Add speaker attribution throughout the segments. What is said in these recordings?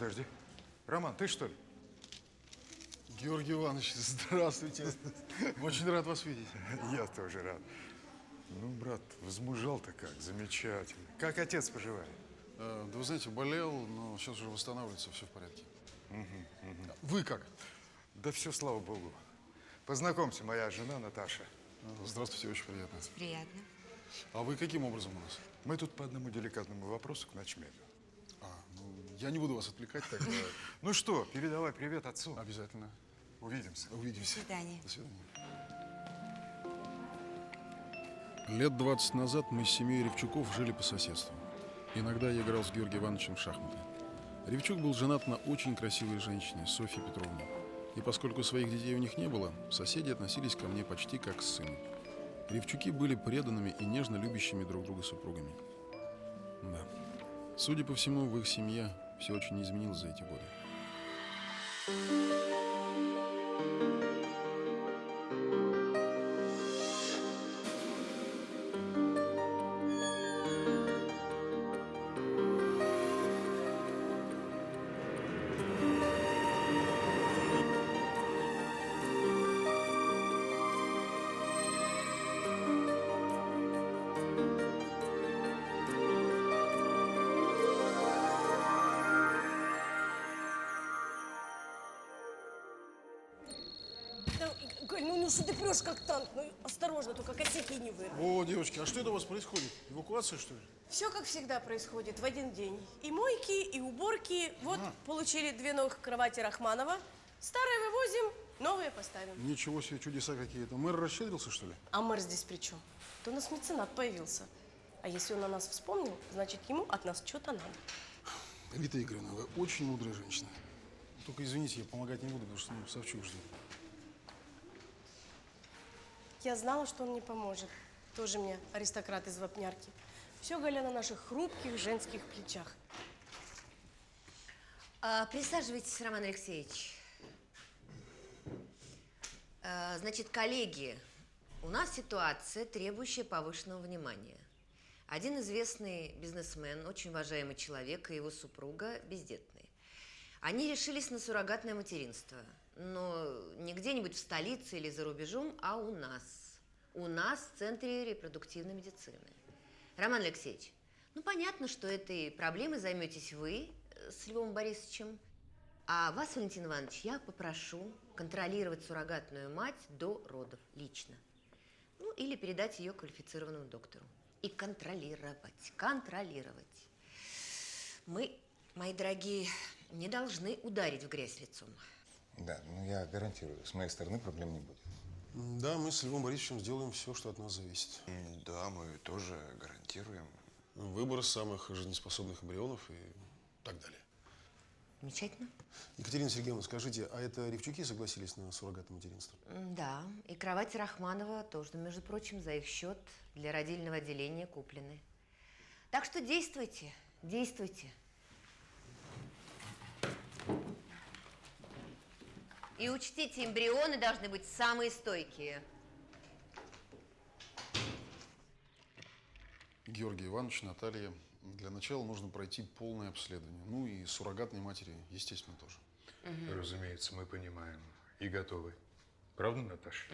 Speaker 1: Подожди. Роман, ты что ли?
Speaker 2: Георгий Иванович, здравствуйте. Очень рад вас видеть.
Speaker 1: Я тоже рад. Ну, брат, возмужал-то как, замечательно. Как отец поживает?
Speaker 2: Да вы знаете, болел, но сейчас уже восстанавливается, все в порядке. Вы как?
Speaker 1: Да все, слава богу. Познакомься, моя жена Наташа.
Speaker 2: Здравствуйте, очень приятно.
Speaker 3: Приятно.
Speaker 2: А вы каким образом у нас?
Speaker 1: Мы тут по одному деликатному вопросу к ночмеду.
Speaker 2: Ну, я не буду вас отвлекать тогда.
Speaker 1: Ну что, передавай привет отцу.
Speaker 2: Обязательно.
Speaker 1: Увидимся.
Speaker 2: Увидимся.
Speaker 3: До свидания.
Speaker 2: До свидания. Лет 20 назад мы с семьей Ревчуков жили по соседству. Иногда я играл с Георгием Ивановичем в шахматы. Ревчук был женат на очень красивой женщине, Софье Петровне. И поскольку своих детей у них не было, соседи относились ко мне почти как к сыну. Ревчуки были преданными и нежно любящими друг друга супругами. Да. Судя по всему, в их семье все очень изменилось за эти годы.
Speaker 4: Галь, ну что ты прешь как танк? Ну осторожно, только косяки не вырви.
Speaker 2: О, девочки, а что это у вас происходит? Эвакуация, что ли?
Speaker 4: Все как всегда происходит в один день. И мойки, и уборки. Вот получили 2 новых кровати Рахманова. Старые вывозим, новые поставим.
Speaker 2: Ничего себе, чудеса какие-то. Мэр расщедрился, что ли?
Speaker 4: А мэр здесь при чем? То у нас меценат появился. А если он о нас вспомнил, значит ему от нас что-то надо.
Speaker 2: Вита Игоревна, вы очень мудрая женщина. Только извините, я помогать не буду, потому что Савчук ждет.
Speaker 4: Я знала, что он не поможет. Тоже мне аристократ из Вапнярки. Все, Галя, на наших хрупких женских плечах.
Speaker 3: Присаживайтесь, Роман Алексеевич. Значит, коллеги, у нас ситуация, требующая повышенного внимания. Один известный бизнесмен, очень уважаемый человек, и его супруга бездетные. Они решились на суррогатное материнство. Но не где-нибудь в столице или за рубежом, а у нас. У нас в Центре репродуктивной медицины. Роман Алексеевич, ну понятно, что этой проблемой займетесь вы с Львом Борисовичем. А вас, Валентин Иванович, я попрошу контролировать суррогатную мать до родов лично. Ну, или передать ее квалифицированному доктору. И контролировать. Мы, мои дорогие, не должны ударить в грязь лицом.
Speaker 5: Да, ну я гарантирую, с моей стороны проблем не будет.
Speaker 2: Да, мы с Львом Борисовичем сделаем все, что от нас зависит.
Speaker 5: Да, мы тоже гарантируем.
Speaker 2: Выбор самых жизнеспособных эмбрионов и так далее.
Speaker 3: Замечательно.
Speaker 2: Екатерина Сергеевна, скажите, а это Ревчуки согласились на суррогатное материнство?
Speaker 3: Да, и кровати Рахманова тоже, между прочим, за их счет для родильного отделения куплены. Так что действуйте, действуйте. И учтите, эмбрионы должны быть самые стойкие.
Speaker 2: Георгий Иванович, Наталья, для начала нужно пройти полное обследование. Ну и суррогатной матери, естественно, тоже.
Speaker 1: Разумеется, мы понимаем и готовы. Правда, Наташа?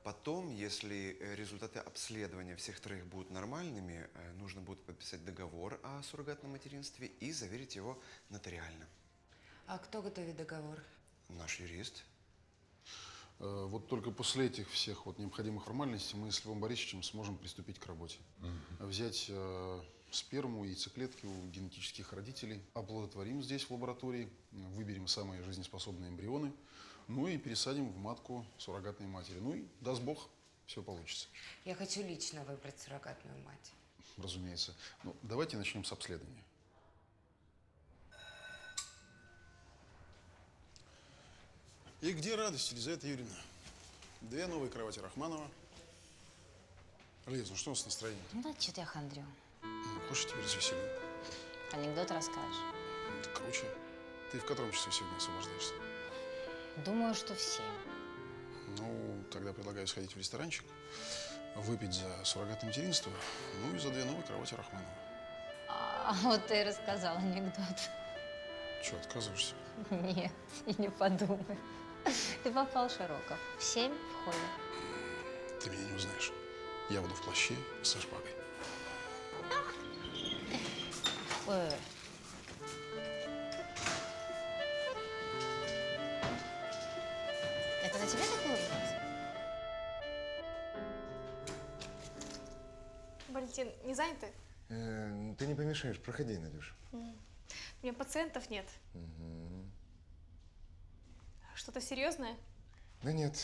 Speaker 5: Потом, если результаты обследования всех троих будут нормальными, нужно будет подписать договор о суррогатном материнстве и заверить его нотариально.
Speaker 3: А кто готовит договор?
Speaker 5: Наш юрист.
Speaker 2: Вот только после этих всех вот необходимых формальностей мы с Львом Борисовичем сможем приступить к работе. Взять сперму, яйцеклетки у генетических родителей, оплодотворим здесь в лаборатории, выберем самые жизнеспособные эмбрионы, ну и пересадим в матку суррогатной матери. Ну и, даст Бог, все получится.
Speaker 6: Я хочу лично выбрать суррогатную мать.
Speaker 2: Разумеется. Ну, давайте начнем с обследования. И где радость, Елизавета Юрьевна? 2 новые кровати Рахманова. Лиз, ну что у нас с настроением?
Speaker 7: Да, что-то я хандрю.
Speaker 2: Хочешь, тебя развеселю?
Speaker 7: Анекдот расскажешь?
Speaker 2: Это круче. Ты в котором часу сегодня освобождаешься?
Speaker 7: Думаю, что в 7.
Speaker 2: Ну, тогда предлагаю сходить в ресторанчик, выпить за суррогатное материнство, ну и за 2 новые кровати Рахманова.
Speaker 7: А вот ты и рассказал анекдот.
Speaker 2: Что, отказываешься?
Speaker 7: Нет, и не подумай. Ты попал, Широков. В 7 в холле.
Speaker 2: Ты меня не узнаешь. Я буду в плаще со шпагой.
Speaker 7: Ой. Это на тебе так улыбнулся?
Speaker 8: Валентин, не заняты?
Speaker 5: Ты не помешаешь, проходи, Надюш.
Speaker 8: У меня пациентов нет. Что-то серьезное?
Speaker 9: Да нет,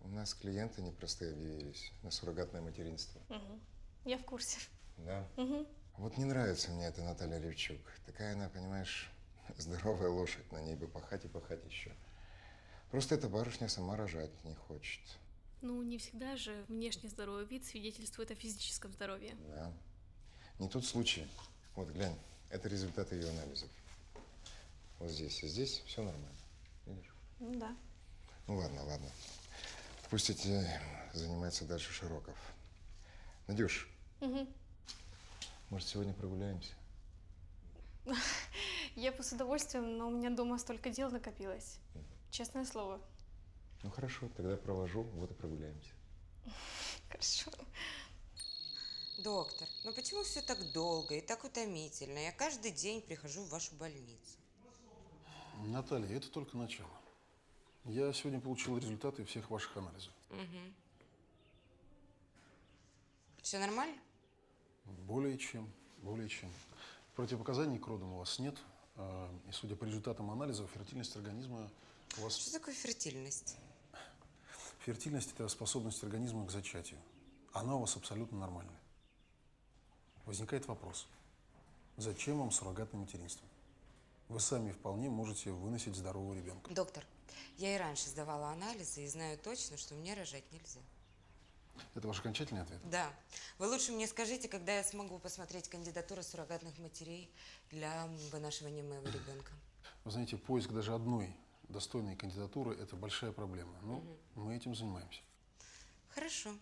Speaker 9: у нас клиенты непростые объявились на суррогатное материнство.
Speaker 8: Я в курсе.
Speaker 9: Да? Вот не нравится мне эта Наталья Ревчук. Такая она, понимаешь, здоровая лошадь, на ней бы пахать и пахать еще. Просто эта барышня сама рожать не хочет.
Speaker 8: Ну, не всегда же внешне здоровый вид свидетельствует о физическом здоровье.
Speaker 9: Да. Не тот случай. Вот, глянь, это результаты ее анализов. Вот здесь и здесь все нормально. Видишь?
Speaker 8: Ну да.
Speaker 9: Ну ладно, ладно. Пусть этим занимается дальше Широков. Надюш, может, сегодня прогуляемся?
Speaker 8: Я бы с удовольствием, но у меня дома столько дел накопилось. Честное слово.
Speaker 9: Ну хорошо, тогда провожу, вот и прогуляемся.
Speaker 8: Хорошо.
Speaker 6: Доктор, ну почему все так долго и так утомительно? Я каждый день прихожу в вашу больницу.
Speaker 2: Наталья, это только начало. Я сегодня получил результаты всех ваших анализов.
Speaker 6: Все нормально?
Speaker 2: Более чем, более чем. Противопоказаний к родам у вас нет. И судя по результатам анализов, фертильность организма у вас…
Speaker 6: Что такое фертильность?
Speaker 2: Фертильность – это способность организма к зачатию. Она у вас абсолютно нормальная. Возникает вопрос. Зачем вам суррогатное материнство? Вы сами вполне можете выносить здорового ребенка.
Speaker 6: Доктор, я и раньше сдавала анализы и знаю точно, что мне рожать нельзя.
Speaker 2: Это ваш окончательный ответ?
Speaker 6: Да. Вы лучше мне скажите, когда я смогу посмотреть кандидатуру суррогатных матерей для вынашивания моего ребенка.
Speaker 2: Вы знаете, поиск даже одной достойной кандидатуры – это большая проблема. Но мы этим занимаемся.
Speaker 6: Хорошо.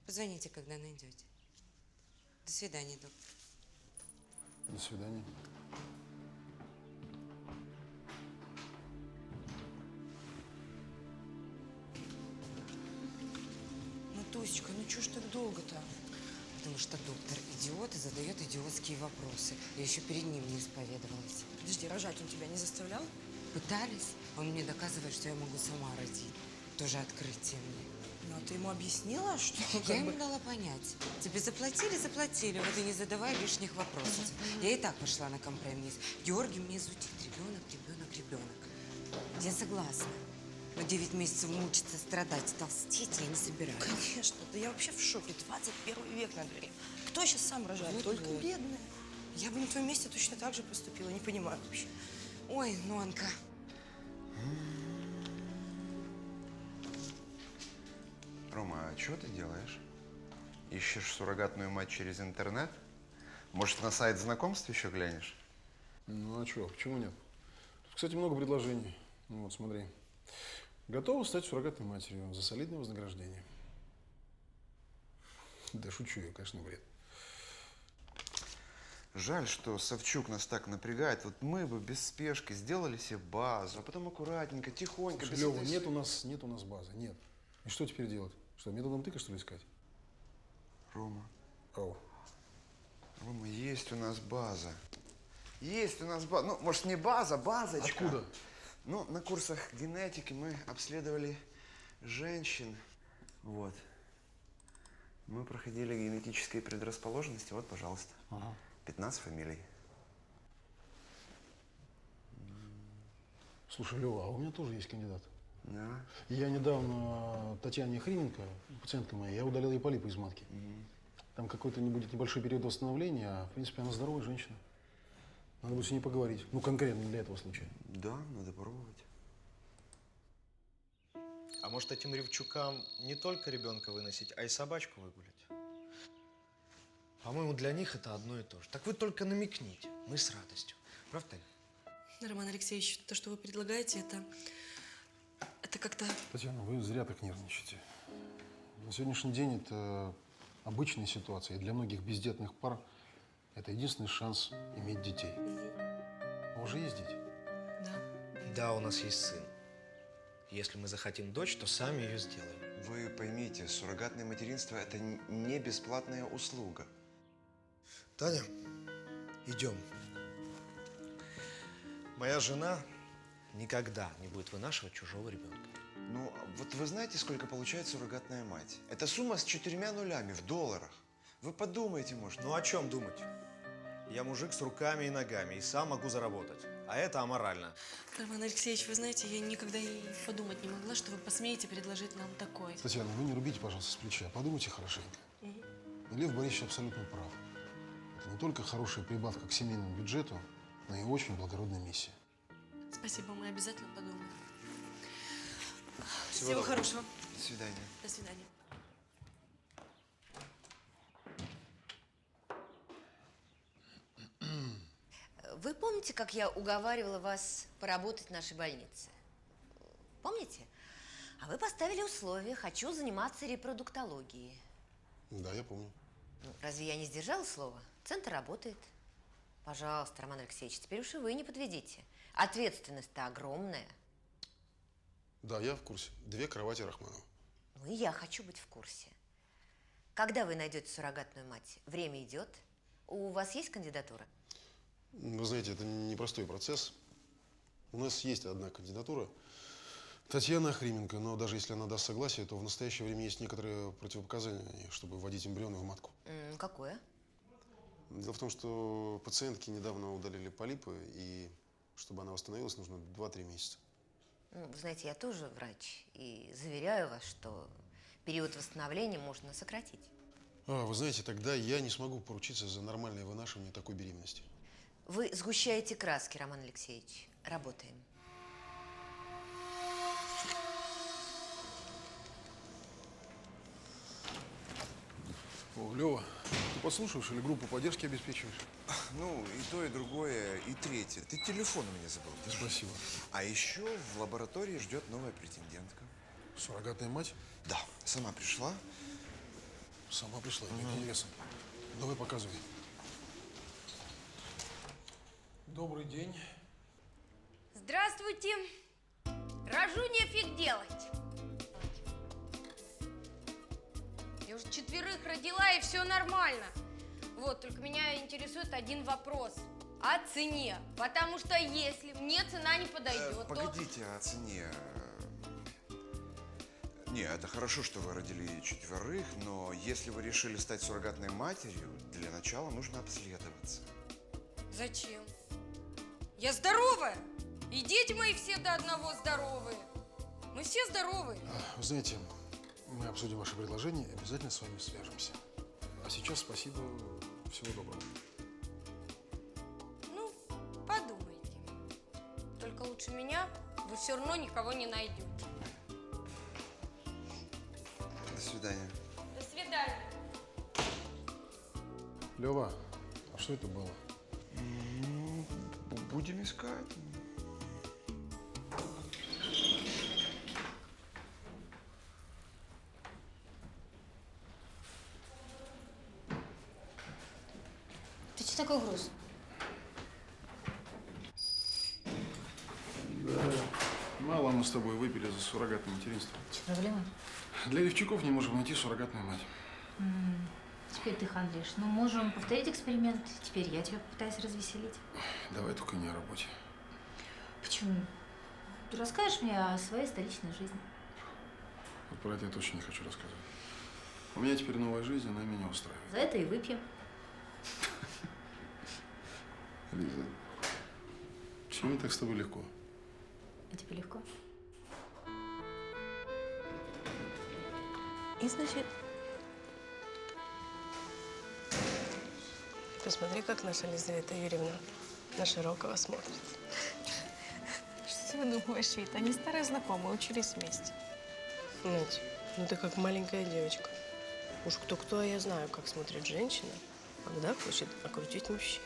Speaker 6: Позвоните, когда найдете. До свидания, доктор.
Speaker 2: До свидания.
Speaker 6: Ну, Тусечка, ну чё ж так долго-то? Потому что доктор идиот и задает идиотские вопросы. Я еще перед ним не исповедовалась.
Speaker 4: Подожди, рожать он тебя не заставлял?
Speaker 6: Пытались. Он мне доказывает, что я могу сама родить. Тоже открытие мне.
Speaker 4: Ну, а ты ему объяснила, что
Speaker 6: Я ему дала понять. Тебе заплатили, вот и не задавай лишних вопросов. Я и так пошла на компромисс. Георгий мне зудит. Ребенок. Я согласна. Но 9 месяцев мучиться, страдать, толстеть я не собираюсь.
Speaker 4: Конечно, да я вообще в шоке. 21 век на дворе. Кто сейчас сам рожает?
Speaker 6: Вот,
Speaker 4: Только
Speaker 6: вот.
Speaker 4: бедные. Я бы на твоем месте точно так же поступила. Не понимаю вообще.
Speaker 6: Ой, Нонка.
Speaker 5: Рома, а что ты делаешь? Ищешь суррогатную мать через интернет? Может, на сайт знакомств еще глянешь?
Speaker 2: Ну а что, почему нет? Тут, кстати, много предложений. Ну вот, смотри. Готова стать суррогатной матерью за солидное вознаграждение. Да шучу я, конечно, бред.
Speaker 5: Жаль, что Савчук нас так напрягает. Вот мы бы без спешки сделали себе базу, а потом аккуратненько, тихонько.
Speaker 2: Слушай,
Speaker 5: без
Speaker 2: Лёва,
Speaker 5: этой
Speaker 2: нет у нас базы, нет. И что теперь делать? Что, методом тыка, что ли, искать?
Speaker 5: Рома,
Speaker 2: Ау.
Speaker 5: Рома, есть у нас база. Есть у нас база. Ну, может, не база, базочка.
Speaker 2: Откуда?
Speaker 5: Ну, на курсах генетики мы обследовали женщин. Вот. Мы проходили генетические предрасположенности. Вот, пожалуйста. 15 фамилий.
Speaker 2: Слушай, Лёва, а у меня тоже есть кандидат.
Speaker 5: Да.
Speaker 2: Я недавно Татьяне Хрименко, пациентка моя, я удалил ей полипы из матки. Там какой-то не будет небольшой период восстановления, а в принципе она здоровая женщина. Надо будет с ней поговорить. Ну, конкретно для этого случая.
Speaker 5: Да, надо пробовать.
Speaker 10: А может, этим Ревчукам не только ребенка выносить, а и собачку выгулять? По-моему, для них это одно и то же. Так вы только намекните. Мы с радостью. Правда?
Speaker 4: Роман Алексеевич, то, что вы предлагаете, это как-то…
Speaker 2: Татьяна, вы зря так нервничаете. На сегодняшний день это обычная ситуация. И для многих бездетных пар это единственный шанс иметь детей. А уже есть дети.
Speaker 10: Да, у нас есть сын. Если мы захотим дочь, то сами ее сделаем.
Speaker 5: Вы поймите, суррогатное материнство – это не бесплатная услуга.
Speaker 10: Таня, идем. Моя жена никогда не будет вынашивать чужого ребенка.
Speaker 5: Ну, вот вы знаете, сколько получает суррогатная мать? Это сумма с 4 нулями в долларах. Вы подумайте, может.
Speaker 10: Ну о чем думать? Я мужик с руками и ногами и сам могу заработать. А это аморально.
Speaker 11: Роман Алексеевич, вы знаете, я никогда и подумать не могла, что вы посмеете предложить нам такое.
Speaker 2: Татьяна, вы не рубите, пожалуйста, с плеча. Подумайте хорошенько. Лев Борисович абсолютно прав. Это не только хорошая прибавка к семейному бюджету, но и очень благородная миссия.
Speaker 11: Спасибо, мы обязательно подумаем.
Speaker 10: Всего
Speaker 11: Всего
Speaker 10: доброго.
Speaker 11: хорошего.
Speaker 5: До свидания.
Speaker 11: До свидания.
Speaker 3: Вы помните, как я уговаривала вас поработать в нашей больнице? Помните? А вы поставили условие: хочу заниматься репродуктологией.
Speaker 2: Да, я помню.
Speaker 3: Ну, разве я не сдержала слова? Центр работает. Пожалуйста, Роман Алексеевич, теперь уж и вы не подведите. Ответственность-то огромная.
Speaker 2: Да, я в курсе. 2 кровати Рахманова.
Speaker 3: Ну и я хочу быть в курсе. Когда вы найдете суррогатную мать? Время идет. У вас есть кандидатура?
Speaker 2: Вы знаете, это непростой процесс. У нас есть одна кандидатура. Татьяна Охрименко, но даже если она даст согласие, то в настоящее время есть некоторые противопоказания, чтобы вводить эмбрионы в матку.
Speaker 3: Какое?
Speaker 2: Дело в том, что пациентке недавно удалили полипы, и чтобы она восстановилась, нужно 2-3 месяца.
Speaker 3: Вы знаете, я тоже врач, и заверяю вас, что период восстановления можно сократить.
Speaker 2: Вы знаете, тогда я не смогу поручиться за нормальное вынашивание такой беременности.
Speaker 3: Вы сгущаете краски, Роман Алексеевич. Работаем.
Speaker 2: О, Лёва, ты подслушиваешь или группу поддержки обеспечиваешь?
Speaker 5: Ну, и то, и другое, и третье. Ты телефон у меня забыл.
Speaker 2: Спасибо.
Speaker 5: А еще в лаборатории ждет новая претендентка.
Speaker 2: Суррогатная мать?
Speaker 5: Да, сама пришла.
Speaker 2: Сама пришла, мне интересно. Давай показывай. Добрый день.
Speaker 12: Здравствуйте. Рожу, нефиг делать. Я уже 4 родила, и все нормально. Вот, только меня интересует один вопрос. О цене. Потому что если мне цена не подойдет,
Speaker 5: Погодите, о цене. Не, это хорошо, что вы родили 4, но если вы решили стать суррогатной матерью, для начала нужно обследоваться.
Speaker 12: Зачем? Я здоровая. И дети мои все до одного здоровые. Мы все здоровые.
Speaker 2: Вы знаете, мы обсудим ваше предложение и обязательно с вами свяжемся. А сейчас спасибо, всего доброго.
Speaker 12: Ну, подумайте. Только лучше меня вы все равно никого не найдете.
Speaker 5: До свидания.
Speaker 12: До свидания.
Speaker 2: Лёва, а что это было?
Speaker 5: Будем искать.
Speaker 7: Ты что такой груз?
Speaker 2: Мало мы с тобой выпили за суррогатное материнство.
Speaker 7: Проблема?
Speaker 2: Для Левчуков не можем найти суррогатную мать.
Speaker 7: Теперь ты хандришь. Ну, можем повторить эксперимент. Теперь я тебя попытаюсь развеселить.
Speaker 2: Давай только не о работе.
Speaker 7: Почему? Ты расскажешь мне о своей столичной жизни.
Speaker 2: Вот про это я точно не хочу рассказывать. У меня теперь новая жизнь, она меня устраивает.
Speaker 7: За это и выпьем.
Speaker 2: Лиза, почему мне так с тобой легко?
Speaker 7: А тебе легко?
Speaker 4: И, значит, посмотри, как наша Лизавета Юрьевна на Широкого смотрит.
Speaker 11: Что ты думаешь, Вит? Они старые знакомые, учились вместе.
Speaker 4: Надь, ну ты как маленькая девочка. Уж кто-кто, а я знаю, как смотрит женщина, когда хочет окрутить мужчину.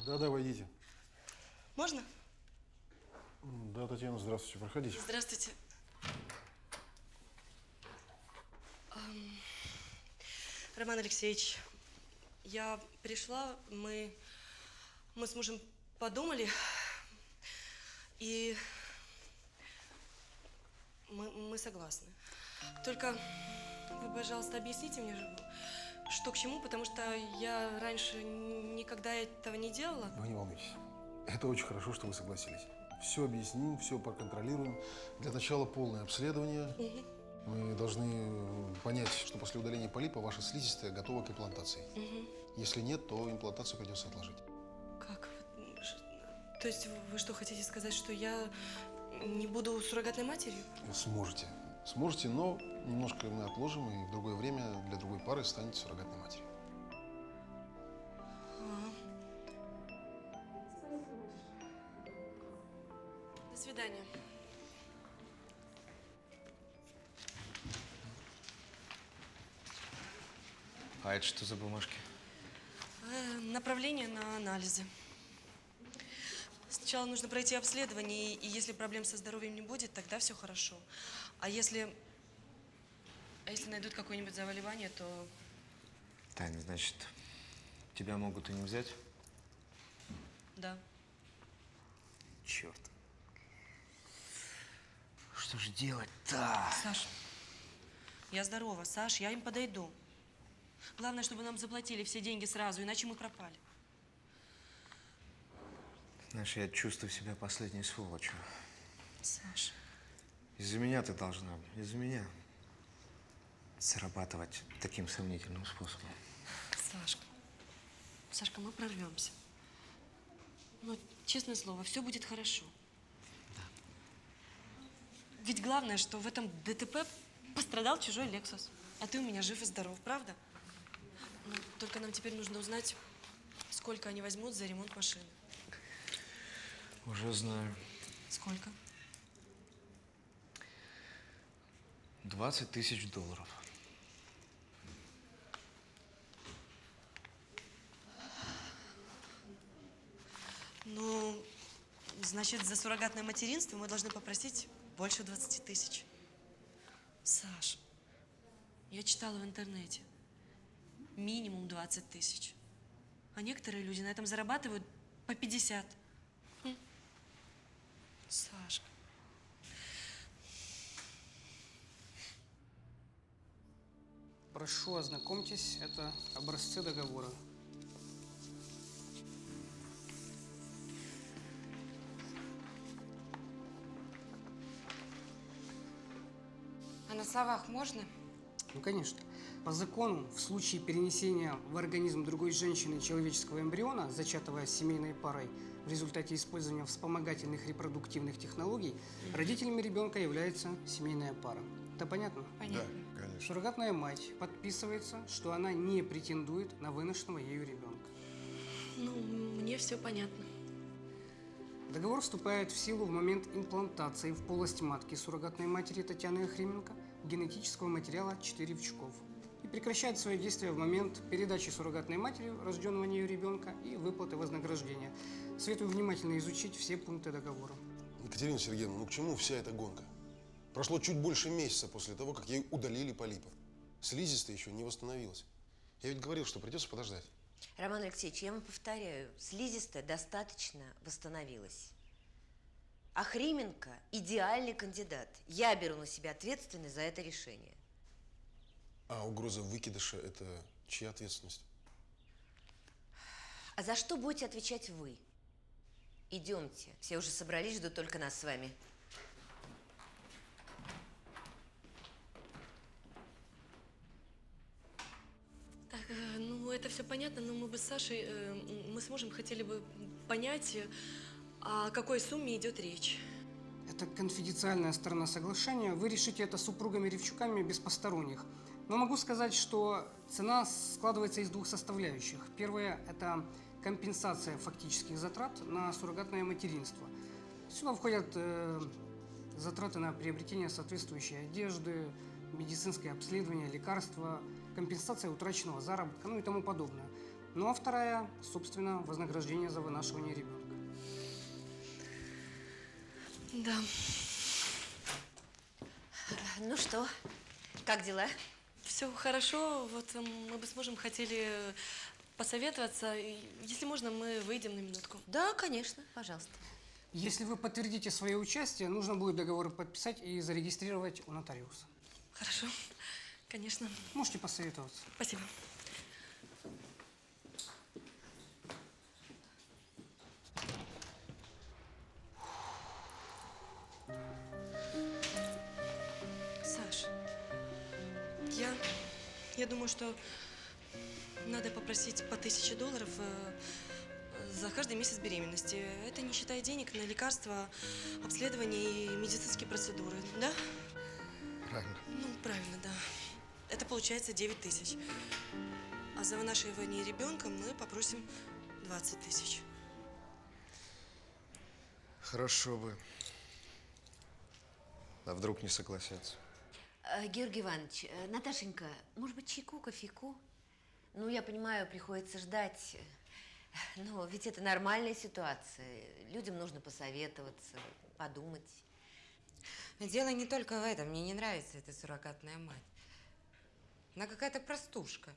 Speaker 2: Да, войдите.
Speaker 11: Можно?
Speaker 2: Да, Татьяна, здравствуйте, проходите.
Speaker 11: Здравствуйте. Роман Алексеевич, я пришла, мы Мы с мужем подумали, и мы согласны. Только вы, пожалуйста, объясните мне, что к чему, потому что я раньше никогда этого не делала.
Speaker 2: Вы не волнуйтесь. Это очень хорошо, что вы согласились. Все объясним, все проконтролируем. Для начала полное обследование. Мы должны понять, что после удаления полипа ваша слизистая готова к имплантации. Если нет, то имплантацию придется отложить.
Speaker 11: Как? То есть вы что, хотите сказать, что я не буду суррогатной матерью?
Speaker 2: Сможете. Сможете, но немножко мы отложим, и в другое время для другой пары станете суррогатной матерью.
Speaker 11: До свидания.
Speaker 5: А это что за бумажки?
Speaker 11: Направление на анализы. Сначала нужно пройти обследование, и если проблем со здоровьем не будет, тогда все хорошо. А если найдут какое-нибудь заболевание, то…
Speaker 5: Таня, значит, тебя могут и не взять?
Speaker 11: Да.
Speaker 5: Черт. Что же делать-то?
Speaker 11: Саш, я здорова, Саш, я им подойду. Главное, чтобы нам заплатили все деньги сразу, иначе мы пропали.
Speaker 5: Знаешь, я чувствую себя последней сволочью.
Speaker 11: Саш.
Speaker 5: Из-за меня ты должна, из-за меня, зарабатывать таким сомнительным способом.
Speaker 11: Сашка, мы прорвемся. Но, честное слово, все будет хорошо.
Speaker 5: Да.
Speaker 11: Ведь главное, что в этом ДТП пострадал чужой Лексус. А ты у меня жив и здоров, правда? Ну, только нам теперь нужно узнать, сколько они возьмут за ремонт машины.
Speaker 5: Уже знаю.
Speaker 11: Сколько?
Speaker 5: 20 тысяч долларов.
Speaker 11: Ну, значит, за суррогатное материнство мы должны попросить больше 20 тысяч. Саш, я читала в интернете. Минимум 20 тысяч. А некоторые люди на этом зарабатывают по 50. Сашка.
Speaker 13: Прошу, ознакомьтесь, это образцы договора.
Speaker 6: А на словах можно?
Speaker 13: Ну, конечно. По закону, в случае перенесения в организм другой женщины человеческого эмбриона, зачатого семейной парой, в результате использования вспомогательных репродуктивных технологий, родителями ребенка является семейная пара. Это понятно?
Speaker 11: Понятно.
Speaker 1: Да, конечно.
Speaker 13: Суррогатная мать подписывается, что она не претендует на выношенного ею ребенка.
Speaker 11: Ну, мне все понятно.
Speaker 13: Договор вступает в силу в момент имплантации в полость матки суррогатной матери Татьяны Охрименко генетического материала 4 Ревчуков и прекращает свое действие в момент передачи суррогатной матери рожденного нею ребенка и выплаты вознаграждения. Советую внимательно изучить все пункты договора.
Speaker 2: Екатерина Сергеевна, ну к чему вся эта гонка? Прошло чуть больше месяца после того, как ей удалили полипов. Слизистая еще не восстановилась. Я ведь говорил, что придется подождать.
Speaker 3: Роман Алексеевич, я вам повторяю, слизистая достаточно восстановилась. Охрименко – идеальный кандидат. Я беру на себя ответственность за это решение.
Speaker 2: А угроза выкидыша – это чья ответственность?
Speaker 3: А за что будете отвечать вы? Идемте, все уже собрались, ждут только нас с вами.
Speaker 11: Так, ну это все понятно, но мы бы с Сашей, мы с мужем хотели бы понять, о какой сумме идет речь.
Speaker 13: Это конфиденциальная сторона соглашения. Вы решите это с супругами Ревчуками без посторонних. Но могу сказать, что цена складывается из двух составляющих. Первое – это компенсация фактических затрат на суррогатное материнство. Сюда входят затраты на приобретение соответствующей одежды, медицинское обследование, лекарства, компенсация утраченного заработка, ну и тому подобное. Ну а вторая, собственно, вознаграждение за вынашивание ребенка.
Speaker 11: Да.
Speaker 3: Ну что, как дела?
Speaker 11: Все хорошо. Вот мы бы с мужем хотели посоветоваться. Если можно, мы выйдем на минутку.
Speaker 3: Да, конечно, пожалуйста.
Speaker 13: Если вы подтвердите свое участие, нужно будет договор подписать и зарегистрировать у нотариуса.
Speaker 11: Хорошо, конечно.
Speaker 13: Можете посоветоваться.
Speaker 11: Спасибо. Саш, я думаю, что надо попросить по $1000 за каждый месяц беременности. Это не считая денег на лекарства, обследования и медицинские процедуры, да?
Speaker 2: Правильно.
Speaker 11: Ну, правильно, да. Это получается 9000. А за вынашивание ребенка мы попросим 20 000.
Speaker 5: Хорошо бы. А вдруг не согласятся?
Speaker 3: Георгий Иванович, Наташенька, может быть, чайку, кофейку? Ну, я понимаю, приходится ждать. Но ведь это нормальная ситуация. Людям нужно посоветоваться, подумать.
Speaker 6: Дело не только в этом. Мне не нравится эта суррогатная мать. Она какая-то простушка.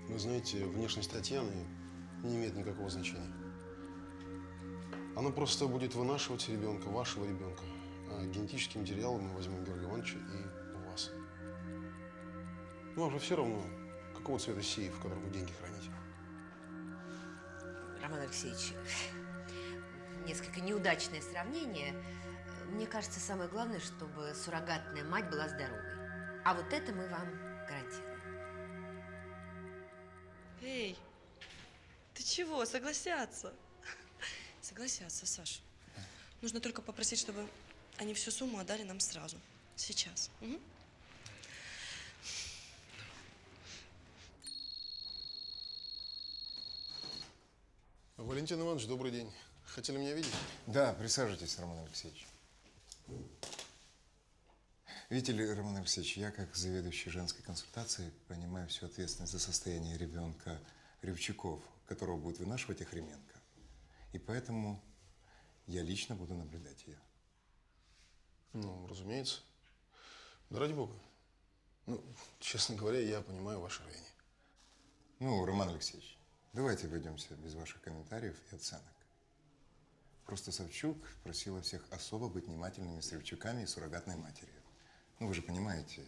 Speaker 2: Вы знаете, внешность Татьяны не имеет никакого значения. Она просто будет вынашивать ребенка, вашего ребенка. А генетический материал мы возьмем Георгия Ивановича и у вас. Ну, вам же все равно, какого цвета сейф, в котором вы деньги храните.
Speaker 3: Роман Алексеевич, несколько неудачное сравнение. Мне кажется, самое главное, чтобы суррогатная мать была здоровой. А вот это мы вам гарантируем.
Speaker 11: Эй, ты чего? Согласятся. Согласятся, Саш. Нужно только попросить, чтобы они всю сумму отдали нам сразу. Сейчас. Угу.
Speaker 2: Валентин Иванович, добрый день. Хотели меня видеть?
Speaker 9: Да, присаживайтесь, Роман Алексеевич. Видите ли, Роман Алексеевич, я как заведующий женской консультацией понимаю всю ответственность за состояние ребенка Ревчуков, которого будет вынашивать Охрименко. И поэтому я лично буду наблюдать ее.
Speaker 2: Ну, разумеется. Да ради бога. Ну, честно говоря, я понимаю ваше рвение.
Speaker 9: Ну, Роман Алексеевич, давайте обойдемся без ваших комментариев и оценок. Просто Савчук просила всех особо быть внимательными с Ревчуками и суррогатной матерью. Ну, вы же понимаете.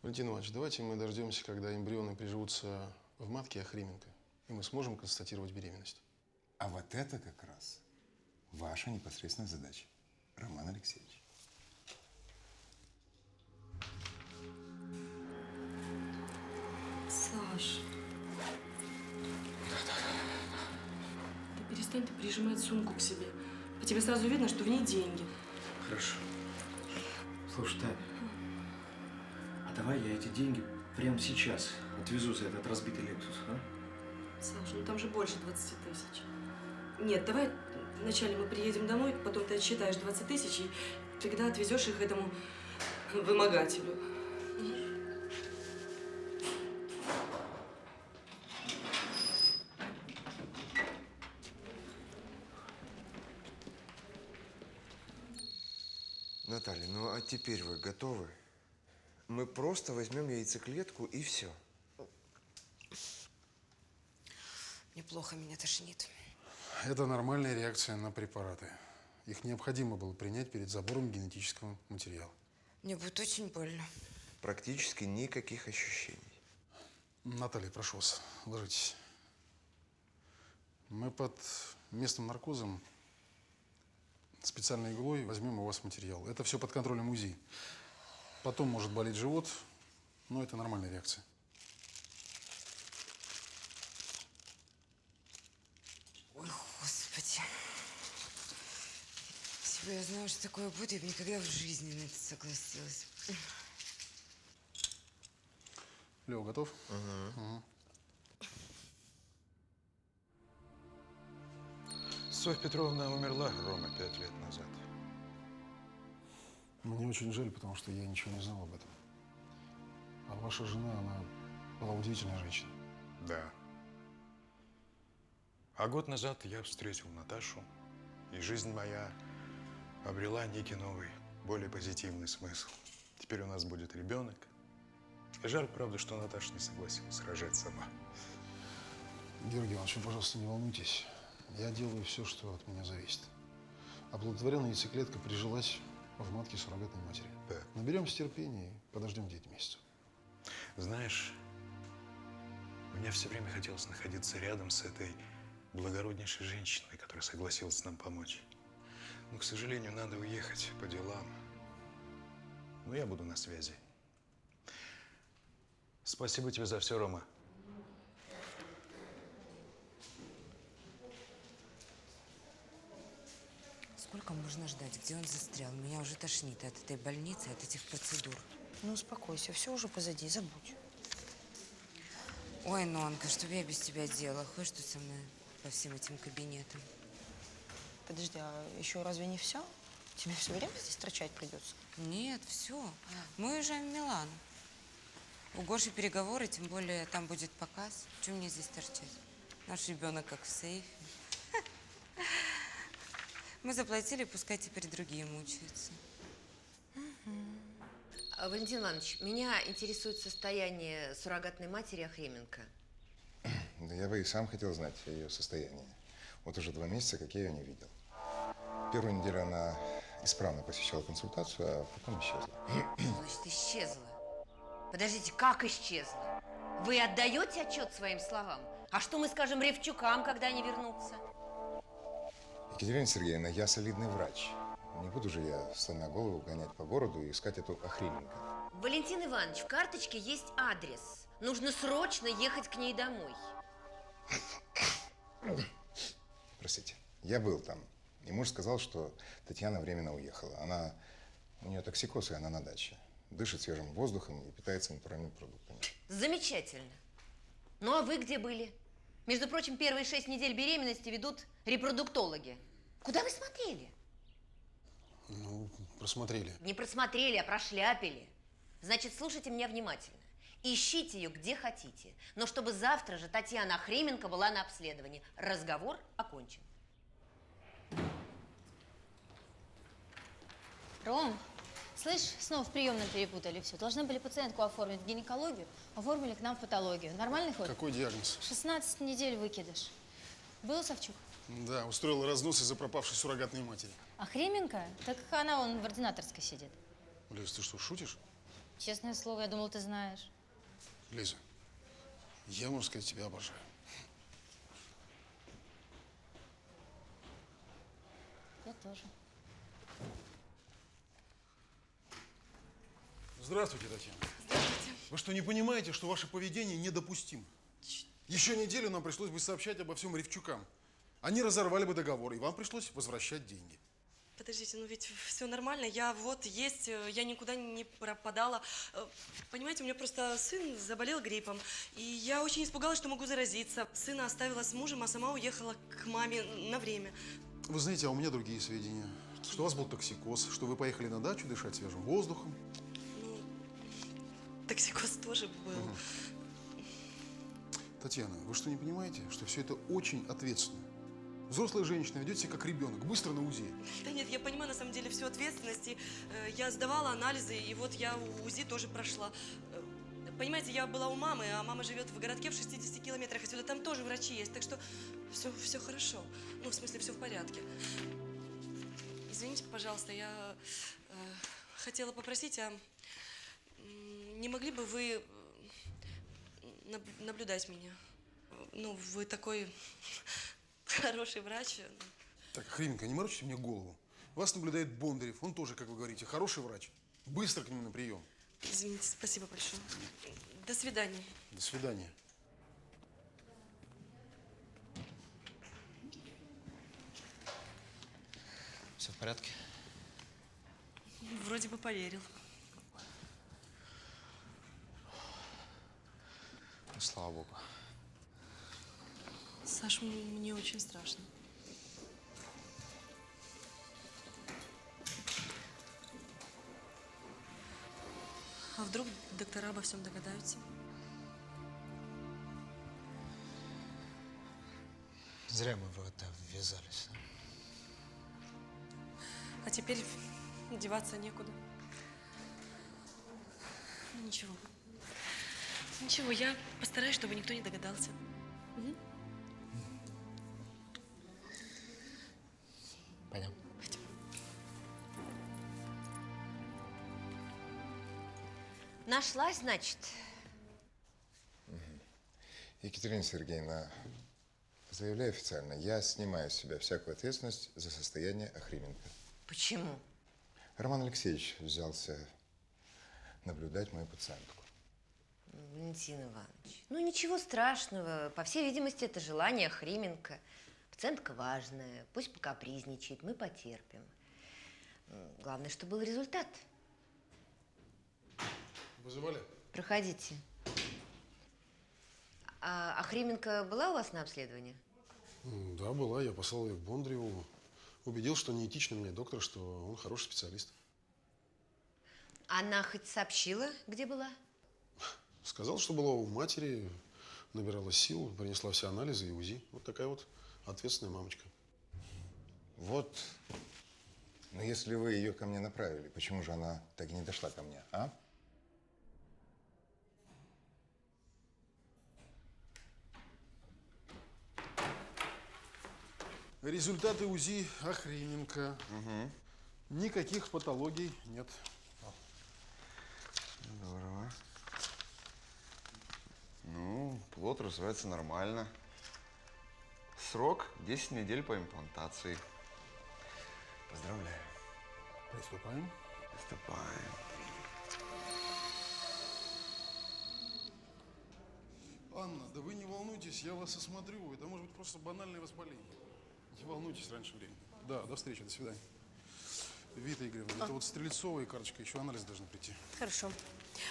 Speaker 2: Валентин Иванович, давайте мы дождемся, когда эмбрионы приживутся в матке Охрименко, и мы сможем констатировать беременность.
Speaker 9: А вот это как раз ваша непосредственная задача, Роман Алексеевич.
Speaker 11: Саш. Да перестань ты прижимать сумку к себе. По тебе сразу видно, что в ней деньги.
Speaker 14: Хорошо. Слушай, Таня, а давай я эти деньги прямо сейчас отвезу за этот разбитый Лексус, а?
Speaker 11: Саша, ну там же больше 20 000. Нет, давай вначале мы приедем домой, потом ты отсчитаешь 20 000, и тогда отвезешь их этому вымогателю.
Speaker 5: Наталья, ну а теперь вы готовы? Мы просто возьмем яйцеклетку и все.
Speaker 6: Мне плохо, меня тошнит.
Speaker 2: Это нормальная реакция на препараты. Их необходимо было принять перед забором генетического материала.
Speaker 6: Мне будет очень больно.
Speaker 5: Практически никаких ощущений.
Speaker 2: Наталья, прошу вас, ложитесь. Мы под местным наркозом специальной иглой возьмем у вас материал. Это все под контролем УЗИ. Потом может болеть живот, но это нормальная реакция.
Speaker 6: Ой, Господи. Если бы я знала, что такое будет, я бы никогда в жизни на это согласилась.
Speaker 2: Лева, готов?
Speaker 5: Угу.
Speaker 2: Угу.
Speaker 1: Софья Петровна умерла, Рома, 5 лет назад.
Speaker 2: Мне очень жаль, потому что я ничего не знал об этом. А ваша жена, она была удивительная женщина.
Speaker 1: Да. А год назад я встретил Наташу, и жизнь моя обрела некий новый более позитивный смысл. Теперь у нас будет ребенок. И жаль, правда, что Наташа не согласилась рожать сама.
Speaker 2: Георгий Иванович, вы, пожалуйста, не волнуйтесь. Я делаю все, что от меня зависит. Оплодотворенная яйцеклетка прижилась в матке суррогатной матери.
Speaker 1: Так.
Speaker 2: Наберемся терпения и подождем 9 месяцев.
Speaker 1: Знаешь, мне все время хотелось находиться рядом с этой благороднейшей женщиной, которая согласилась нам помочь. Но, к сожалению, надо уехать по делам. Но я буду на связи. Спасибо тебе за все, Рома.
Speaker 6: Сколько можно ждать? Где он застрял? Меня уже тошнит от этой больницы, от этих процедур.
Speaker 11: Ну, успокойся, все уже позади, забудь.
Speaker 6: Ой, Нонка, что бы я без тебя делала? Ходишь тут со мной по всем этим кабинетам.
Speaker 11: Подожди, а еще разве не все? Тебе все время здесь торчать придется?
Speaker 6: Нет, все. Мы уезжаем в Милан. У Гоши переговоры, тем более там будет показ. Чего мне здесь торчать? Наш ребенок как в сейфе. Мы заплатили, пускай теперь другие мучаются.
Speaker 3: Валентин Иванович, меня интересует состояние суррогатной матери Охременко.
Speaker 9: Да я бы и сам хотел знать о ее состоянии. Вот уже 2 месяца, как я ее не видел. Первую неделю она исправно посещала консультацию, а потом исчезла.
Speaker 3: Значит, исчезла. Подождите, как исчезла? Вы отдаете отчет своим словам? А что мы скажем Ревчукам, когда они вернутся?
Speaker 9: Екатерина Сергеевна, я солидный врач. Не буду же я, сломя голову, гонять по городу и искать эту Охременко.
Speaker 3: Валентин Иванович, в карточке есть адрес. Нужно срочно ехать к ней домой.
Speaker 9: Простите, я был там. И муж сказал, что Татьяна временно уехала. У нее токсикоз, и она на даче. Дышит свежим воздухом и питается натуральными продуктами.
Speaker 3: Замечательно. Ну а вы где были? Между прочим, первые 6 недель беременности ведут репродуктологи. Куда вы смотрели?
Speaker 2: Ну, просмотрели.
Speaker 3: Не просмотрели, а прошляпили. Значит, слушайте меня внимательно. Ищите ее где хотите. Но чтобы завтра же Татьяна Охременко была на обследовании. Разговор окончен.
Speaker 7: Ром, слышь, снова в приемном перепутали все. Должны были пациентку оформить в гинекологию, оформили к нам в патологию. Нормальный ход?
Speaker 2: Какой диагноз?
Speaker 7: 16 недель выкидыш. Был Савчук?
Speaker 2: Да, устроил разнос из-за пропавшей суррогатной матери.
Speaker 7: Охременко? Так она вон в ординаторской сидит.
Speaker 2: Лиз, ты что, шутишь?
Speaker 7: Честное слово, я думал, ты знаешь.
Speaker 2: Лиза, я, можно сказать, тебя обожаю.
Speaker 7: Я тоже.
Speaker 2: Здравствуйте, Татьяна. Здравствуйте. Вы что, не понимаете, что ваше поведение недопустимо? Еще неделю нам пришлось бы сообщать обо всем Ревчукам. Они разорвали бы договор, и вам пришлось возвращать деньги.
Speaker 11: Подождите, ну ведь все нормально. Я вот есть, я никуда не пропадала. Понимаете, у меня просто сын заболел гриппом, и я очень испугалась, что могу заразиться. Сына оставила с мужем, а сама уехала к маме на время.
Speaker 2: Вы знаете, а у меня другие сведения. Что у вас был токсикоз, что вы поехали на дачу дышать свежим воздухом.
Speaker 11: Ну, токсикоз тоже был.
Speaker 2: Татьяна, вы что, не понимаете, что все это очень ответственно? Взрослая женщина ведет себя как ребенок, быстро на УЗИ.
Speaker 11: Да нет, я понимаю на самом деле всю ответственность. И, я сдавала анализы, и вот я УЗИ тоже прошла. Понимаете, я была у мамы, а мама живет в городке в 60 километрах отсюда. Там тоже врачи есть, так что все хорошо. Ну, в смысле, все в порядке. Извините, пожалуйста, я хотела попросить, а не могли бы вы наблюдать меня? Ну, вы такой хороший врач.
Speaker 2: Так, Охременко, не морочите мне голову. Вас наблюдает Бондарев, он тоже, как вы говорите, хороший врач. Быстро к нему на прием.
Speaker 11: Извините, спасибо большое. До свидания.
Speaker 2: До свидания.
Speaker 14: Все в порядке?
Speaker 11: Вроде бы поверил.
Speaker 14: Ну, слава богу.
Speaker 11: Саш, мне очень страшно. А вдруг доктора обо всем догадаются?
Speaker 14: Зря мы в это ввязались.
Speaker 11: А теперь Деваться некуда. Ну, ничего. Ничего, я постараюсь, чтобы никто не догадался. Мгм.
Speaker 14: Пойдем.
Speaker 3: Нашлась, значит?
Speaker 9: Екатерина Сергеевна, заявляю официально, я снимаю с себя всякую ответственность за состояние Охрименко.
Speaker 3: Почему?
Speaker 9: Роман Алексеевич взялся наблюдать мою пациентку.
Speaker 3: Валентин Иванович, ну ничего страшного. По всей видимости, это желание Охрименко. Пациентка важная, пусть покапризничает, мы потерпим. Главное, чтобы был результат.
Speaker 2: Вызывали?
Speaker 3: Проходите. А Охрименко была у вас на обследовании?
Speaker 2: Да, была. Я послал ее к Бондареву. Убедил, что неэтичный мне доктор, что он хороший специалист.
Speaker 3: Она хоть сообщила, где была?
Speaker 2: Сказал, что была у матери, набирала сил, принесла все анализы и УЗИ. Вот такая вот ответственная мамочка.
Speaker 9: Вот, но если вы ее ко мне направили, почему же она так и не дошла ко мне, а?
Speaker 2: Результаты УЗИ Охрименко. Никаких патологий нет.
Speaker 5: Здорово. Ну, плод развивается нормально. Срок 10 недель по имплантации. Поздравляю.
Speaker 2: Приступаем.
Speaker 5: Приступаем.
Speaker 2: Анна, да вы не волнуйтесь, я вас осмотрю. Это может быть просто банальное воспаление. Не волнуйтесь раньше времени. Да, до встречи, до свидания. Вита Игоревна, это вот Стрельцова и карточка, еще анализ должны прийти.
Speaker 4: Хорошо.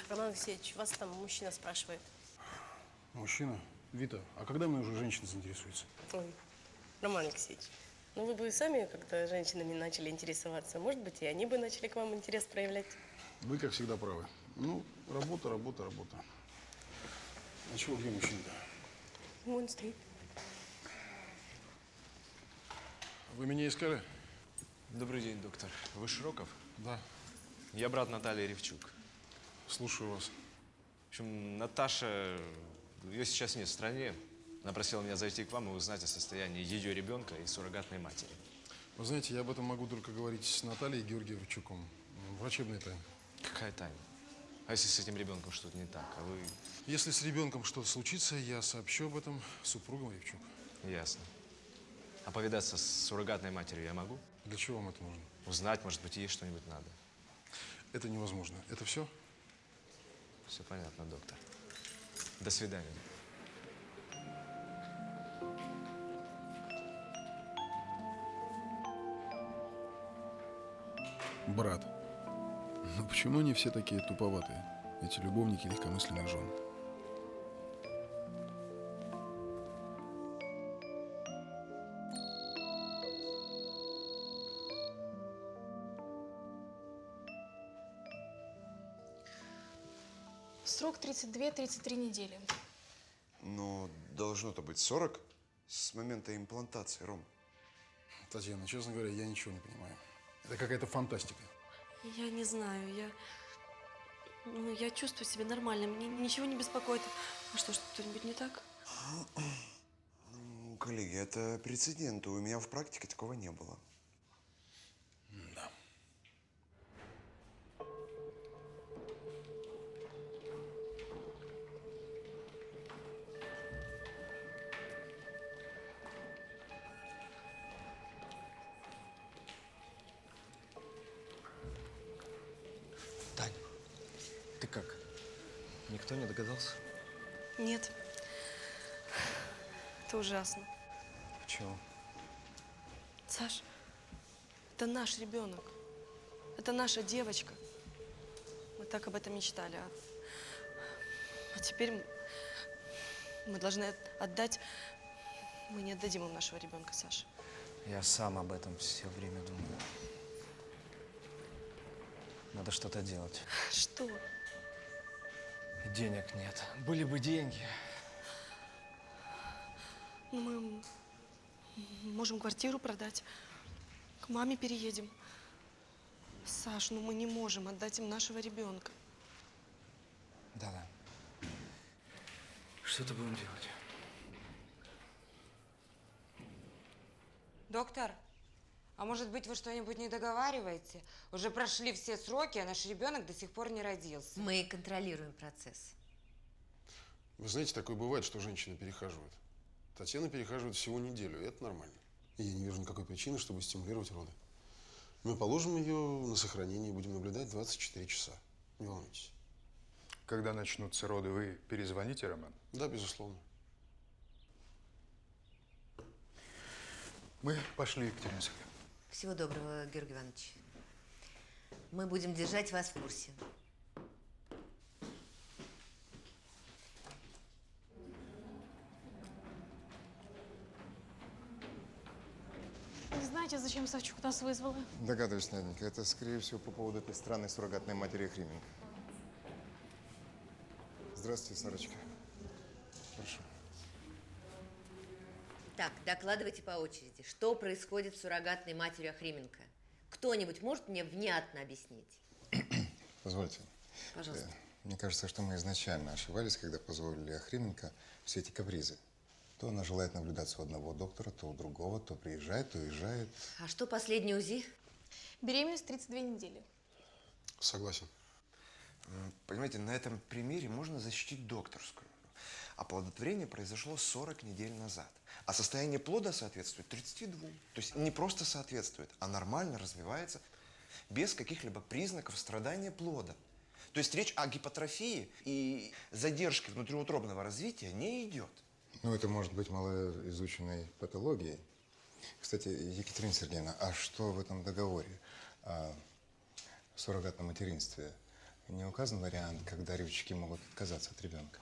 Speaker 4: Роман Алексеевич, вас там мужчина спрашивает.
Speaker 2: Мужчина? Вита, а когда мне уже женщина заинтересуется?
Speaker 4: Ой, Роман Алексеевич, ну вы бы и сами как-то женщинами начали интересоваться. Может быть, и они бы начали к вам интерес проявлять.
Speaker 2: Вы, как всегда, правы. Ну, работа, работа, работа. А чего, где мужчина-то?
Speaker 4: Вон стоит.
Speaker 2: Вы меня искали?
Speaker 10: Добрый день, доктор. Вы Широков?
Speaker 2: Да.
Speaker 10: Я брат Натальи Ревчук.
Speaker 2: Слушаю вас.
Speaker 10: В общем, Наташа, ее сейчас нет в стране. Она просила меня зайти к вам и узнать о состоянии ее ребенка и суррогатной матери.
Speaker 2: Вы знаете, я об этом могу только говорить с Натальей Георгиевичуком. Врачебная тайна.
Speaker 10: Какая тайна? А если с этим ребенком что-то не так? А вы…
Speaker 2: Если с ребенком что-то случится, я сообщу об этом супругам Ревчук.
Speaker 10: Ясно. А повидаться с суррогатной матерью я могу?
Speaker 2: Для чего вам это нужно?
Speaker 10: Узнать, может быть, ей что-нибудь надо.
Speaker 2: Это невозможно. Это все?
Speaker 10: Все понятно, доктор. До свидания.
Speaker 2: Брат. Ну почему они все такие туповатые, эти любовники легкомысленных жен?
Speaker 8: Срок 32-33 недели.
Speaker 5: Но должно-то быть 40 с момента имплантации, Ром.
Speaker 2: Татьяна, честно говоря, я ничего не понимаю. Это какая-то фантастика.
Speaker 11: Я не знаю, я чувствую себя нормально, мне ничего не беспокоит. А что-нибудь не так?
Speaker 5: Ну, коллеги, это прецедент. У меня в практике такого не было.
Speaker 2: Да.
Speaker 14: Тань, ты как? Никто не догадался?
Speaker 11: Нет. Это ужасно.
Speaker 14: Почему?
Speaker 11: Саш, это наш ребенок. Это наша девочка. Мы так об этом мечтали. А теперь мы должны отдать… Мы не отдадим им нашего ребенка, Саша.
Speaker 14: Я сам об этом все время думаю. Надо что-то делать.
Speaker 11: Что?
Speaker 14: Денег нет. Были бы деньги.
Speaker 11: Ну, мы можем квартиру продать. К маме переедем. Саш, ну мы не можем отдать им нашего ребенка.
Speaker 14: Да. Что-то будем делать.
Speaker 6: Доктор, а может быть, вы что-нибудь не договариваете? Уже прошли все сроки, а наш ребенок до сих пор не родился.
Speaker 3: Мы контролируем процесс.
Speaker 2: Вы знаете, такое бывает, что женщины перехаживают. Татьяна перехаживает всего неделю, и это нормально. И я не вижу никакой причины, чтобы стимулировать роды. Мы положим ее на сохранение и будем наблюдать 24 часа. Не волнуйтесь.
Speaker 1: Когда начнутся роды, вы перезвоните, Роман?
Speaker 2: Да, безусловно.
Speaker 1: Мы пошли, Екатерина Сергеевна.
Speaker 3: Всего доброго, Георгий Иванович. Мы будем держать вас в курсе.
Speaker 8: Не знаете, зачем Савчук нас вызвала?
Speaker 9: Догадываюсь, Наденька. Это, скорее всего, по поводу этой странной суррогатной матери Хрименко. Здравствуйте, Сарочка. Прошу.
Speaker 3: Так, докладывайте по очереди. Что происходит с суррогатной матерью Охрименко? Кто-нибудь может мне внятно объяснить?
Speaker 9: Позвольте.
Speaker 3: Пожалуйста.
Speaker 9: Мне кажется, что мы изначально ошибались, когда позволили Охрименко все эти капризы. То она желает наблюдаться у одного доктора, то у другого, то приезжает, то уезжает.
Speaker 3: А что последний УЗИ?
Speaker 8: Беременность 32 недели.
Speaker 2: Согласен.
Speaker 5: Понимаете, на этом примере можно защитить докторскую. Оплодотворение произошло 40 недель назад. А состояние плода соответствует 32. То есть не просто соответствует, а нормально развивается без каких-либо признаков страдания плода. То есть речь о гипотрофии и задержке внутриутробного развития не идет.
Speaker 9: Ну, это может быть малоизученной патологией. Кстати, Екатерина Сергеевна, а что в этом договоре о суррогатном материнстве? Не указан вариант, когда ревчики могут отказаться от ребенка?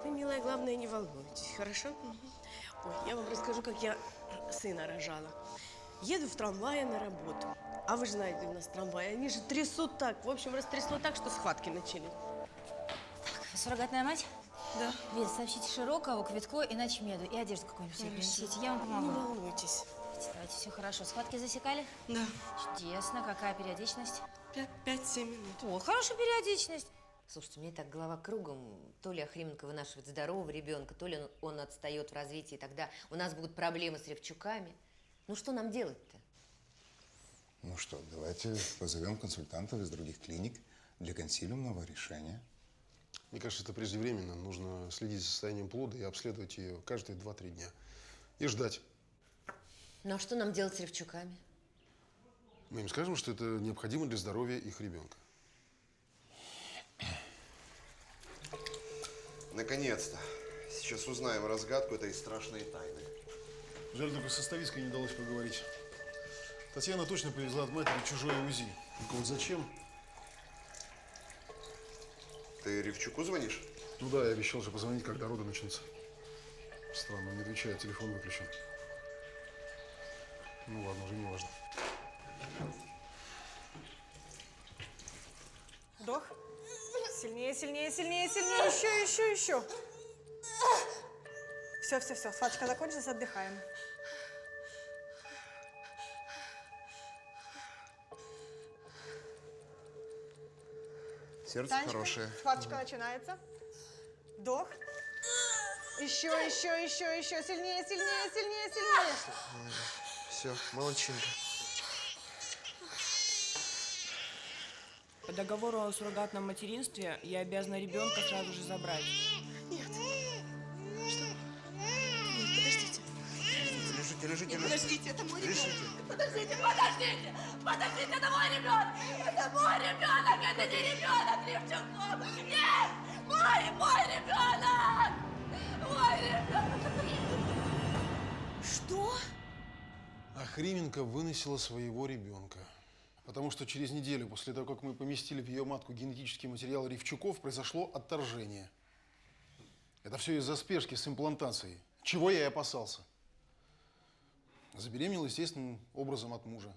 Speaker 4: Вы, милая, главное, не волнуйтесь, хорошо? Ой, я вам расскажу, как я сына рожала. Еду в трамвае на работу. А вы же знаете, у нас трамваи, они же трясут так. В общем, растрясло так, что схватки начали.
Speaker 7: Суррогатная мать?
Speaker 11: Да.
Speaker 7: Вес, сообщите Широкову, Квитко и Начмеду. И одежду какую-нибудь себе принесите. Я вам помогу.
Speaker 4: Не волнуйтесь.
Speaker 7: Давайте, все хорошо. Схватки засекали?
Speaker 11: Да.
Speaker 7: Чудесно. Какая периодичность?
Speaker 11: 5-7 минут.
Speaker 7: О, хорошая периодичность.
Speaker 3: Слушайте, у меня так голова кругом. То ли Охрименко вынашивает здорового ребенка, то ли он отстает в развитии. Тогда у нас будут проблемы с Ревчуками. Ну что нам делать-то?
Speaker 9: Ну что, давайте позовем консультантов из других клиник для консилиумного решения.
Speaker 2: Мне кажется, это преждевременно. Нужно следить за состоянием плода и обследовать ее каждые 2-3 дня. И ждать.
Speaker 3: Ну а что нам делать с Ревчуками?
Speaker 2: Мы им скажем, что это необходимо для здоровья их ребенка.
Speaker 5: Наконец-то. Сейчас узнаем разгадку этой страшной тайны.
Speaker 2: Жаль, только со Ставицкой не удалось поговорить. Татьяна точно привезла от матери чужое УЗИ. Только вот зачем?
Speaker 5: Ты Ревчуку звонишь?
Speaker 2: Ну да, я обещал же позвонить, когда роды начнутся. Странно, не отвечает, телефон выключен. Ну ладно, уже не важно.
Speaker 15: Вдох. Сильнее, сильнее, сильнее, сильнее. Еще. Все. Схватка закончилась, отдыхаем.
Speaker 5: Сердце
Speaker 15: Танечка,
Speaker 5: хорошее.
Speaker 15: схватка начинается. Вдох. Еще. Сильнее.
Speaker 5: Все, молодчинка.
Speaker 16: По договору о суррогатном материнстве я обязана ребенка сразу же забрать.
Speaker 11: Нет. Что? Нет, подождите.
Speaker 5: Лежите.
Speaker 11: Нет, подождите, это мой
Speaker 5: Лежите.
Speaker 11: ребенок. Подождите, это мой ребенок. Это мой ребенок, это не ребенок Ревчуков. Нет, мой ребенок. Мой ребенок.
Speaker 7: Что?
Speaker 2: Охрименко выносила своего ребенка. Потому что через неделю после того, как мы поместили в ее матку генетический материал Ревчуков, произошло отторжение. Это все из-за спешки с имплантацией. Чего я и опасался. Забеременела естественным образом от мужа.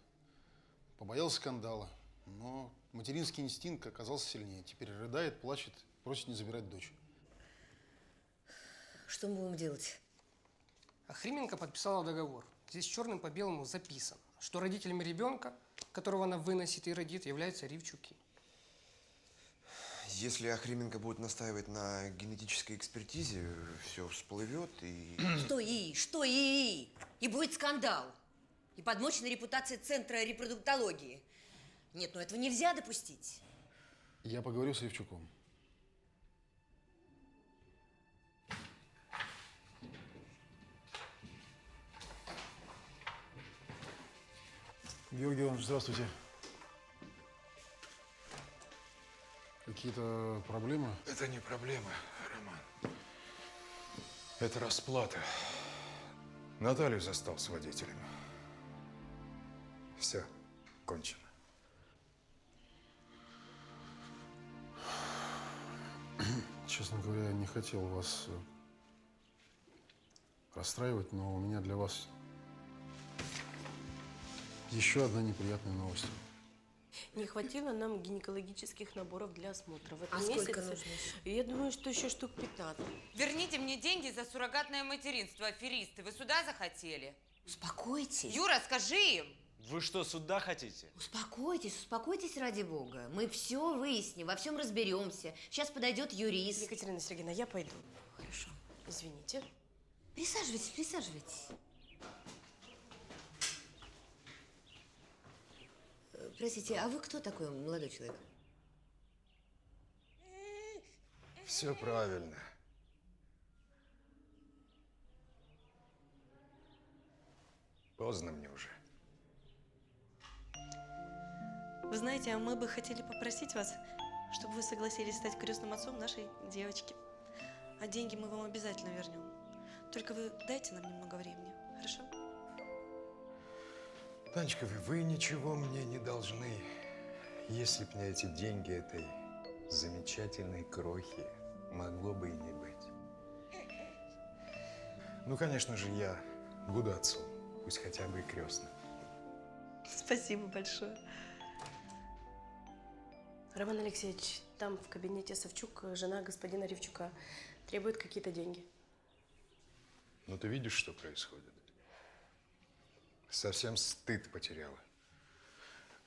Speaker 2: Побоялся скандала. Но материнский инстинкт оказался сильнее. Теперь рыдает, плачет, просит не забирать дочь.
Speaker 3: Что мы будем делать?
Speaker 13: Охрименко подписала договор. Здесь черным по белому записано, что родителями ребенка которого она выносит и родит, являются Ривчуки.
Speaker 5: Если Охрименко будет настаивать на генетической экспертизе, все всплывет и...
Speaker 3: Что и? Что и? И будет скандал. И подмочена репутация Центра репродуктологии. Нет, ну этого нельзя допустить.
Speaker 2: Я поговорю с Ривчуком. Георгий Иванович, здравствуйте. Какие-то проблемы?
Speaker 1: Это не проблема, Роман. Это расплата. Наталью застал с водителем. Все, кончено.
Speaker 2: Честно говоря, я не хотел вас расстраивать, но у меня для вас еще одна неприятная новость.
Speaker 4: Не хватило нам гинекологических наборов для осмотра в этом
Speaker 3: А
Speaker 4: месяце.
Speaker 3: сколько нужно?
Speaker 4: Я думаю, что еще штук 15.
Speaker 6: Верните мне деньги за суррогатное материнство, аферисты. Вы сюда захотели?
Speaker 3: Успокойтесь.
Speaker 6: Юра, скажи им.
Speaker 10: Вы что, суда хотите?
Speaker 3: Успокойтесь, успокойтесь ради бога. Мы все выясним, во всем разберемся. Сейчас подойдет юрист.
Speaker 4: Екатерина Сергеевна, я пойду.
Speaker 3: Хорошо.
Speaker 4: Извините.
Speaker 3: Присаживайтесь, присаживайтесь. Простите, а вы кто такой, молодой человек?
Speaker 1: Все правильно. Поздно мне уже.
Speaker 11: Вы знаете, а мы бы хотели попросить вас, чтобы вы согласились стать крестным отцом нашей девочки. А деньги мы вам обязательно вернем. Только вы дайте нам немного времени, хорошо?
Speaker 1: Танечка, вы ничего мне не должны, если б не эти деньги этой замечательной крохи, могло бы и не быть. Ну, конечно же, я буду отцом, пусть хотя бы и крестным.
Speaker 11: Спасибо большое.
Speaker 4: Роман Алексеевич, там в кабинете Савчук, жена господина Ривчука, требует какие-то деньги.
Speaker 1: Ну, ты видишь, что происходит? Совсем стыд потеряла.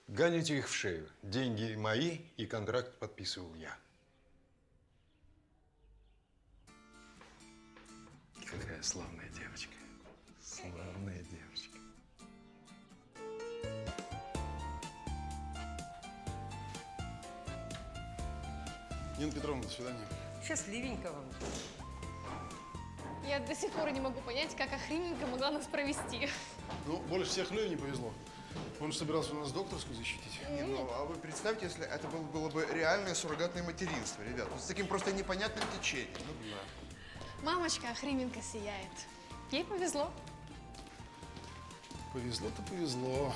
Speaker 1: Гоните их в шею. Деньги мои, и контракт подписывал я. Какая славная девочка. Славная девочка.
Speaker 2: Нина Петровна, до свидания.
Speaker 3: Счастливенько вам.
Speaker 8: Я до сих пор не могу понять, как Охрименко могла нас провести.
Speaker 2: Ну, больше всех Леве не повезло. Он же собирался у нас докторскую защитить.
Speaker 5: Ну, а вы представьте, если это было бы реальное суррогатное материнство, ребят. Ну, с таким просто непонятным течением. Ну, да.
Speaker 8: Мамочка Охрименко сияет. Ей повезло.
Speaker 2: Повезло-то повезло.